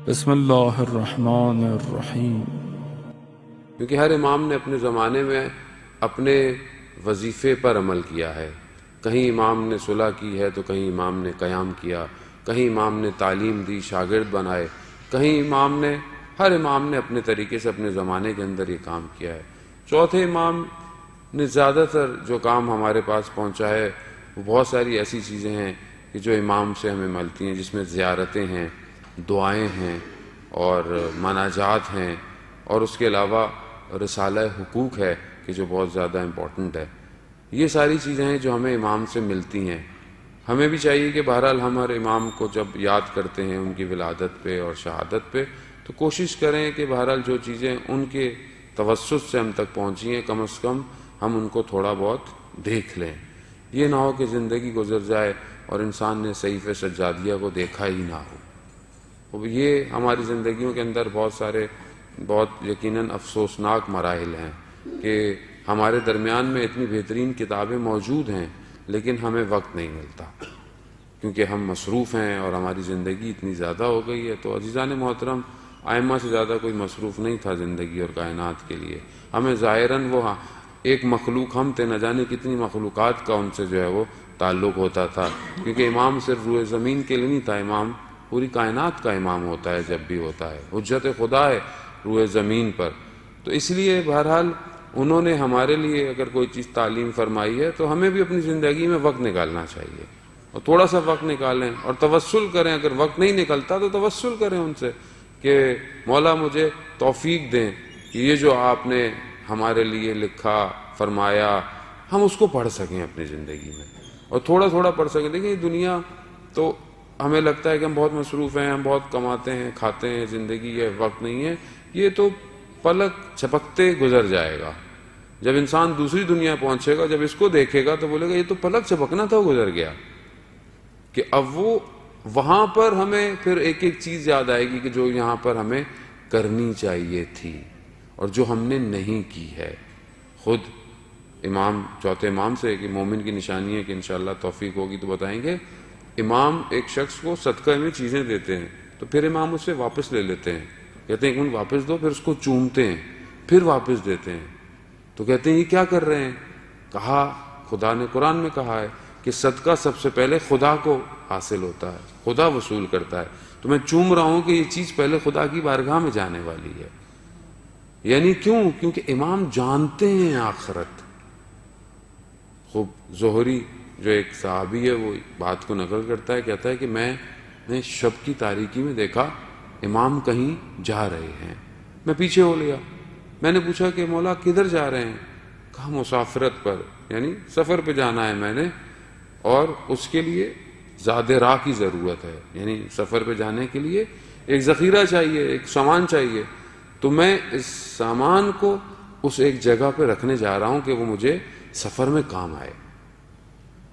بسم اللہ الرحمن الرحیم۔ کیونکہ ہر امام نے اپنے زمانے میں اپنے وظیفے پر عمل کیا ہے۔ کہیں امام نے صلح کی ہے تو کہیں امام نے قیام کیا، کہیں امام نے تعلیم دی، شاگرد بنائے، کہیں ہر امام نے اپنے طریقے سے اپنے زمانے کے اندر یہ کام کیا ہے۔ چوتھے امام نے زیادہ تر جو کام ہمارے پاس پہنچا ہے وہ بہت ساری ایسی چیزیں ہیں کہ جو امام سے ہمیں ملتی ہیں، جس میں زیارتیں ہیں، دعائیں ہیں اور مناجات ہیں، اور اس کے علاوہ رسالہ حقوق ہے کہ جو بہت زیادہ امپورٹنٹ ہے۔ یہ ساری چیزیں ہیں جو ہمیں امام سے ملتی ہیں۔ ہمیں بھی چاہیے کہ بہرحال ہم ہر امام کو جب یاد کرتے ہیں ان کی ولادت پہ اور شہادت پہ، تو کوشش کریں کہ بہرحال جو چیزیں ان کے توسط سے ہم تک پہنچی ہیں کم از کم ہم ان کو تھوڑا بہت دیکھ لیں۔ یہ نہ ہو کہ زندگی گزر جائے اور انسان نے صحیفہ سجادیہ کو دیکھا ہی نہ ہو۔ یہ ہماری زندگیوں کے اندر بہت یقیناً افسوسناک مراحل ہیں کہ ہمارے درمیان میں اتنی بہترین کتابیں موجود ہیں لیکن ہمیں وقت نہیں ملتا، کیونکہ ہم مصروف ہیں اور ہماری زندگی اتنی زیادہ ہو گئی ہے۔ تو عزیزان محترم، ائمہ سے زیادہ کوئی مصروف نہیں تھا زندگی اور کائنات کے لیے۔ ہمیں ظاہراً وہ ایک مخلوق ہم تھے، نہ جانے کتنی مخلوقات کا ان سے جو ہے وہ تعلق ہوتا تھا، کیونکہ امام صرف روئے زمین کے لیے نہیں تھا، امام پوری کائنات کا امام ہوتا ہے جب بھی ہوتا ہے، حجت خدا ہے روئے زمین پر۔ تو اس لیے بہرحال انہوں نے ہمارے لیے اگر کوئی چیز تعلیم فرمائی ہے تو ہمیں بھی اپنی زندگی میں وقت نکالنا چاہیے، اور تھوڑا سا وقت نکالیں اور توسل کریں۔ اگر وقت نہیں نکلتا تو توسل کریں ان سے کہ مولا مجھے توفیق دیں کہ یہ جو آپ نے ہمارے لیے لکھا فرمایا ہم اس کو پڑھ سکیں اپنی زندگی میں، اور تھوڑا تھوڑا پڑھ سکیں۔ دیکھیں دنیا تو ہمیں لگتا ہے کہ ہم بہت مصروف ہیں، ہم بہت کماتے ہیں، کھاتے ہیں، زندگی ہے، وقت نہیں ہے۔ یہ تو پلک جھپکتے گزر جائے گا۔ جب انسان دوسری دنیا پہنچے گا، جب اس کو دیکھے گا تو بولے گا یہ تو پلک جھپکنا تھا، گزر گیا۔ کہ اب وہ وہاں پر ہمیں پھر ایک ایک چیز یاد آئے گی کہ جو یہاں پر ہمیں کرنی چاہیے تھی اور جو ہم نے نہیں کی ہے۔ خود چوتھے امام سے کہ مومن کی نشانی ہے کہ انشاءاللہ توفیق ہوگی تو بتائیں گے، امام ایک شخص کو صدقہ میں چیزیں دیتے ہیں تو پھر امام اس سے واپس لے لیتے ہیں، کہتے ہیں کہ واپس دو، پھر اس کو چومتے ہیں، پھر واپس دیتے ہیں۔ تو کہتے ہیں یہ کیا کر رہے ہیں؟ کہا خدا نے قرآن میں کہا ہے کہ صدقہ سب سے پہلے خدا کو حاصل ہوتا ہے، خدا وصول کرتا ہے، تو میں چوم رہا ہوں کہ یہ چیز پہلے خدا کی بارگاہ میں جانے والی ہے۔ یعنی کیونکہ امام جانتے ہیں آخرت۔ خوب زہری جو ایک صحابی ہے وہ بات کو نقل کرتا ہے، کہتا ہے کہ میں نے شب کی تاریکی میں دیکھا امام کہیں جا رہے ہیں، میں پیچھے ہو لیا۔ میں نے پوچھا کہ مولا کدھر جا رہے ہیں؟ کہا مسافرت پر، یعنی سفر پہ جانا ہے میں نے، اور اس کے لیے زاد راہ کی ضرورت ہے، یعنی سفر پہ جانے کے لیے ایک ذخیرہ چاہیے، ایک سامان چاہیے، تو میں اس سامان کو اس ایک جگہ پہ رکھنے جا رہا ہوں کہ وہ مجھے سفر میں کام آئے۔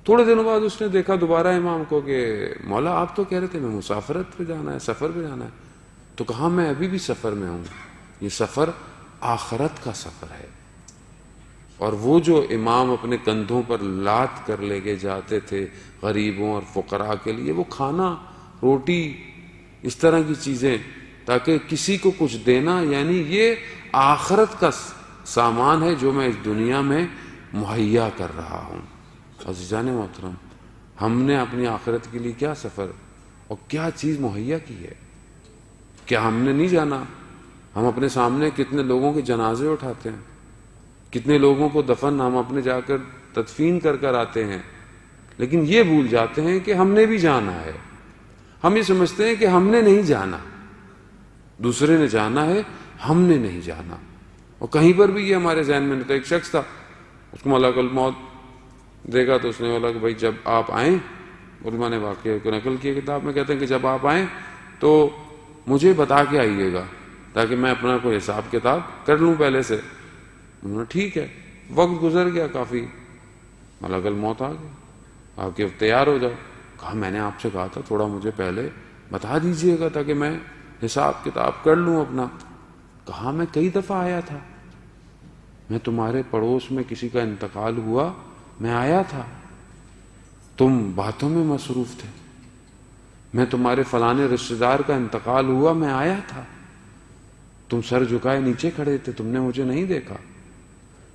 تھوڑے دنوں بعد اس نے دیکھا دوبارہ امام کو کہ مولا آپ تو کہہ رہے تھے میں مسافرت پہ جانا ہے، سفر پہ جانا ہے، تو کہا میں ابھی بھی سفر میں ہوں۔ یہ سفر آخرت کا سفر ہے، اور وہ جو امام اپنے کندھوں پر لاد کر لے کے جاتے تھے غریبوں اور فقراء کے لیے، وہ کھانا، روٹی، اس طرح کی چیزیں، تاکہ کسی کو کچھ دینا، یعنی یہ آخرت کا سامان ہے جو میں اس دنیا میں مہیا کر رہا ہوں۔ عزیزان محترم، ہم نے اپنی آخرت کے لیے کیا سفر اور کیا چیز مہیا کی ہے؟ کیا ہم نے نہیں جانا ہم اپنے سامنے کتنے لوگوں کے جنازے اٹھاتے ہیں، کتنے لوگوں کو دفن ہم اپنے جا کر تدفین کر آتے ہیں، لیکن یہ بھول جاتے ہیں کہ ہم نے بھی جانا ہے۔ ہم یہ سمجھتے ہیں کہ ہم نے نہیں جانا، دوسرے نے جانا ہے، ہم نے نہیں جانا۔ اور کہیں پر بھی یہ ہمارے ذہن میں نہیں تھا۔ ایک شخص تھا، اس کو ملک الموت دیکھا تو اس نے بولا کہ بھائی جب آپ آئیں، علماء نے واقعے کو نقل کیا کتاب میں، کہتے ہیں کہ جب آپ آئیں تو مجھے بتا کے آئیے گا تاکہ میں اپنا کوئی حساب کتاب کر لوں پہلے سے۔ انہوں نے ٹھیک ہے۔ وقت گزر گیا کافی، ملک الموت آ گیا، آپ کے تیار ہو جاؤ۔ کہا میں نے آپ سے کہا تھا تھوڑا مجھے پہلے بتا دیجئے گا تاکہ میں حساب کتاب کر لوں اپنا۔ کہا میں کئی دفعہ آیا تھا، میں تمہارے پڑوس میں کسی کا انتقال ہوا، میں آیا تھا، تم باتوں میں مصروف تھے۔ میں تمہارے فلانے رشتہ دار کا انتقال ہوا، میں آیا تھا، تم سر جھکائے نیچے کھڑے تھے، تم نے مجھے نہیں دیکھا۔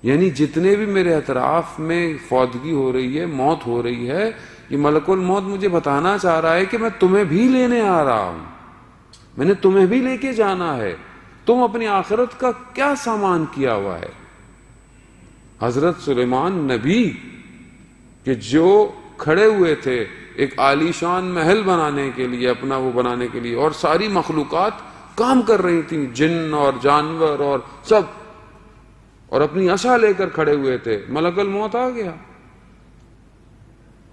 یعنی جتنے بھی میرے اطراف میں فوتگی ہو رہی ہے، موت ہو رہی ہے، یہ ملک الموت مجھے بتانا چاہ رہا ہے کہ میں تمہیں بھی لینے آ رہا ہوں، میں نے تمہیں بھی لے کے جانا ہے، تم اپنی آخرت کا کیا سامان کیا ہوا ہے۔ حضرت سلیمان نبی کہ جو کھڑے ہوئے تھے ایک عالیشان محل بنانے کے لیے، اپنا وہ بنانے کے لیے، اور ساری مخلوقات کام کر رہی تھیں، جن اور جانور اور سب، اور اپنی عصا لے کر کھڑے ہوئے تھے، ملک الموت آ گیا،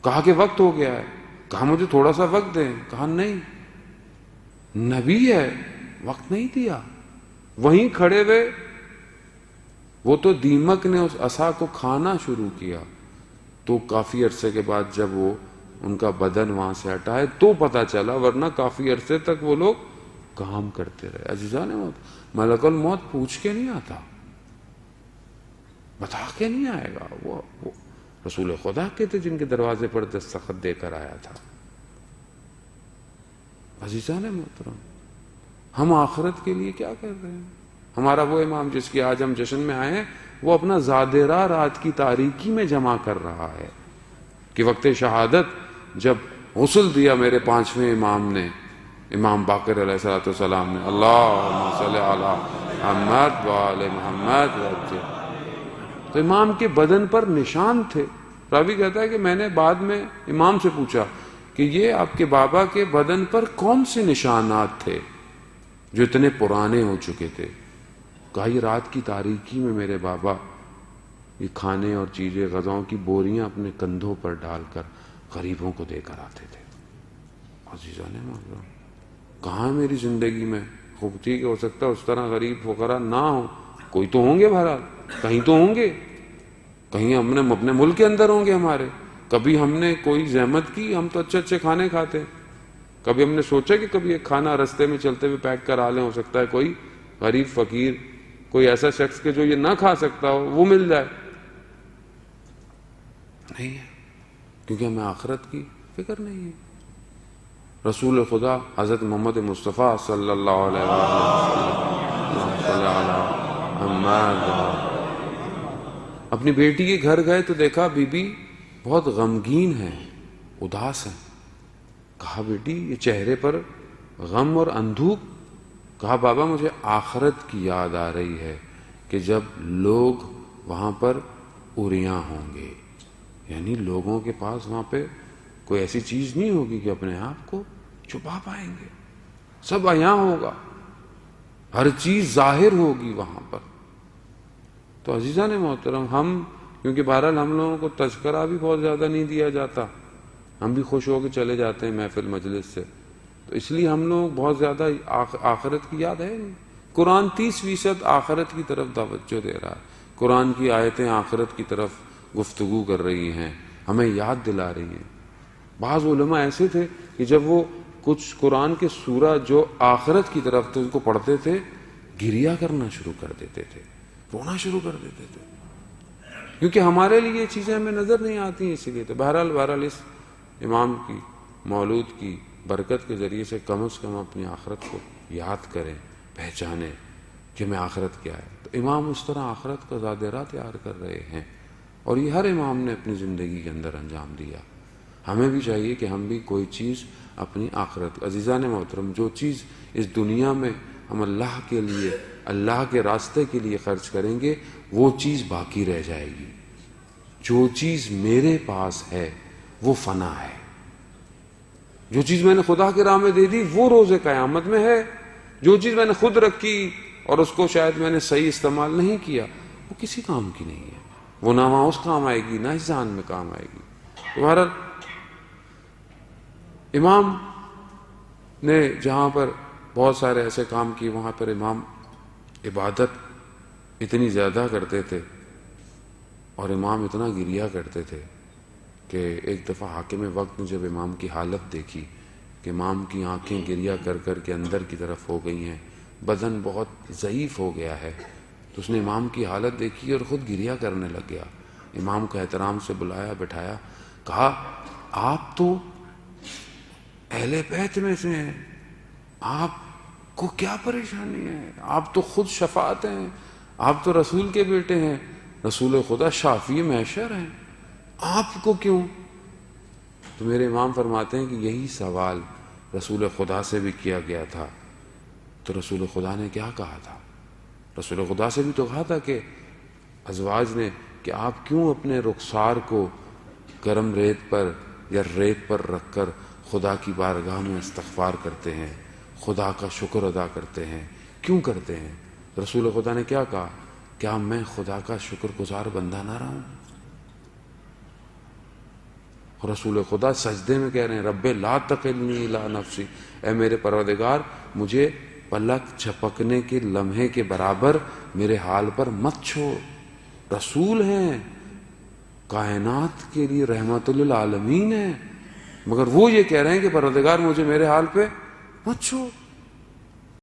کہا کہ وقت ہو گیا ہے، کہا مجھے تھوڑا سا وقت دیں، کہا نہیں، نبی ہے، وقت نہیں دیا، وہیں کھڑے ہوئے۔ وہ تو دیمک نے اس عصا کو کھانا شروع کیا، تو کافی عرصے کے بعد جب وہ ان کا بدن وہاں سے ہٹائے تو پتا چلا، ورنہ کافی عرصے تک وہ لوگ کام کرتے رہے۔ عزیزان موت، ملک الموت پوچھ کے نہیں آتا، بتا کے نہیں آئے گا، وہ رسول خدا کے تھے جن کے دروازے پر دستخط دے کر آیا تھا۔ عزیزان محترم، ہم آخرت کے لیے کیا کر رہے ہیں؟ ہمارا وہ امام جس کی آج ہم جشن میں آئے ہیں، وہ اپنا زادرہ رات کی تاریکی میں جمع کر رہا ہے کہ وقت شہادت جب غسل دیا میرے پانچویں امام نے، امام باقر علیہ السلام نے، اللہم صلی علی محمد وآل محمد وجہ، تو امام کے بدن پر نشان تھے۔ راوی کہتا ہے کہ میں نے بعد میں امام سے پوچھا کہ یہ آپ کے بابا کے بدن پر کون سے نشانات تھے جو اتنے پرانے ہو چکے تھے؟ کہا یہ رات کی تاریکی میں میرے بابا یہ کھانے اور چیزیں غذاؤں کی بوریاں اپنے کندھوں پر ڈال کر غریبوں کو دے کر آتے تھے۔ عزیزان محترم، کہاں میری زندگی میں خوب ٹھیک ہو سکتا ہے اس طرح غریب فقراء نہ ہو، کوئی تو ہوں گے، بہرحال کہیں تو ہوں گے، کہیں ہم نے اپنے ملک کے اندر ہوں گے ہمارے، کبھی ہم نے کوئی زحمت کی، ہم تو اچھے اچھے کھانے کھاتے، کبھی ہم نے سوچا کہ کبھی ایک کھانا رستے میں چلتے ہوئے پیک کرا لیں، ہو سکتا ہے کوئی غریب فقیر، کوئی ایسا شخص کہ جو یہ نہ کھا سکتا ہو وہ مل جائے، نہیں ہے، کیونکہ ہمیں آخرت کی فکر نہیں ہے۔ رسول خدا حضرت محمد مصطفیٰ صلی اللہ علیہ وسلم اپنی بیٹی کے گھر گئے تو دیکھا بی بی بہت غمگین ہے، اداس ہے۔ کہا بیٹی یہ چہرے پر غم اور اندوہ؟ کہا بابا مجھے آخرت کی یاد آ رہی ہے کہ جب لوگ وہاں پر اوریاں ہوں گے، یعنی لوگوں کے پاس وہاں پہ کوئی ایسی چیز نہیں ہوگی کہ اپنے آپ کو چھپا پائیں گے، سب عیاں ہوگا، ہر چیز ظاہر ہوگی وہاں پر۔ تو عزیزان محترم، ہم کیونکہ بہرحال ہم لوگوں کو تذکرہ بھی بہت زیادہ نہیں دیا جاتا، ہم بھی خوش ہو کے چلے جاتے ہیں محفل مجلس سے، تو اس لیے ہم لوگ بہت زیادہ آخرت کی یاد ہے نہیں۔ قرآن 30% آخرت کی طرف توجہ دے رہا ہے، قرآن کی آیتیں آخرت کی طرف گفتگو کر رہی ہیں، ہمیں یاد دلا رہی ہیں۔ بعض علماء ایسے تھے کہ جب وہ کچھ قرآن کے سورہ جو آخرت کی طرف تھے ان کو پڑھتے تھے، گریہ کرنا شروع کر دیتے تھے، رونا شروع کر دیتے تھے، کیونکہ ہمارے لیے یہ چیزیں ہمیں نظر نہیں آتی ہیں۔ اسی لیے تو بہرحال اس امام کی مولود کی برکت کے ذریعے سے کم از کم اپنی آخرت کو یاد کریں، پہچانیں کہ میں آخرت کیا ہے۔ تو امام اس طرح آخرت کا زادرہ تیار کر رہے ہیں، اور یہ ہر امام نے اپنی زندگی کے اندر انجام دیا۔ ہمیں بھی چاہیے کہ ہم بھی کوئی چیز اپنی آخرت، عزیزان محترم، جو چیز اس دنیا میں ہم اللہ کے لیے، اللہ کے راستے کے لیے خرچ کریں گے وہ چیز باقی رہ جائے گی۔ جو چیز میرے پاس ہے وہ فنا ہے، جو چیز میں نے خدا کے راہ میں دے دی وہ روز قیامت میں ہے، جو چیز میں نے خود رکھی اور اس کو شاید میں نے صحیح استعمال نہیں کیا وہ کسی کام کی نہیں ہے، وہ نہ وہاں اس کام آئے گی نہ اس جہان میں کام آئے گی۔ بہرحال امام نے جہاں پر بہت سارے ایسے کام کیے وہاں پر امام عبادت اتنی زیادہ کرتے تھے اور امام اتنا گریہ کرتے تھے کہ ایک دفعہ حاکم وقت نے جب امام کی حالت دیکھی کہ امام کی آنکھیں گریہ کر کر کے اندر کی طرف ہو گئی ہیں، بدن بہت ضعیف ہو گیا ہے، تو اس نے امام کی حالت دیکھی اور خود گریہ کرنے لگ گیا۔ امام کو احترام سے بلایا، بٹھایا، کہا آپ تو اہل بیت میں سے ہیں، آپ کو کیا پریشانی ہے؟ آپ تو خود شفاعت ہیں، آپ تو رسول کے بیٹے ہیں، رسول خدا شافی محشر ہیں، آپ کو کیوں؟ تو میرے امام فرماتے ہیں کہ یہی سوال رسول خدا سے بھی کیا گیا تھا، تو رسول خدا نے کیا کہا تھا؟ رسول خدا سے بھی تو کہا تھا کہ ازواج نے کہ آپ کیوں اپنے رخسار کو گرم ریت پر یا ریت پر رکھ کر خدا کی بارگاہ میں استغفار کرتے ہیں، خدا کا شکر ادا کرتے ہیں، کیوں کرتے ہیں؟ رسول خدا نے کیا کہا؟ کیا میں خدا کا شکر گزار بندہ نہ رہوں؟ رسول خدا سجدے میں کہہ رہے ہیں رب لا تکلنی الی نفسی، اے میرے پروردگار مجھے پلک جھپکنے کے لمحے کے برابر میرے حال پر مت چھوڑ۔ رسول ہیں، کائنات کے لیے رحمت للعالمین ہیں، مگر وہ یہ کہہ رہے ہیں کہ پروردگار مجھے میرے حال پہ مت چھوڑ۔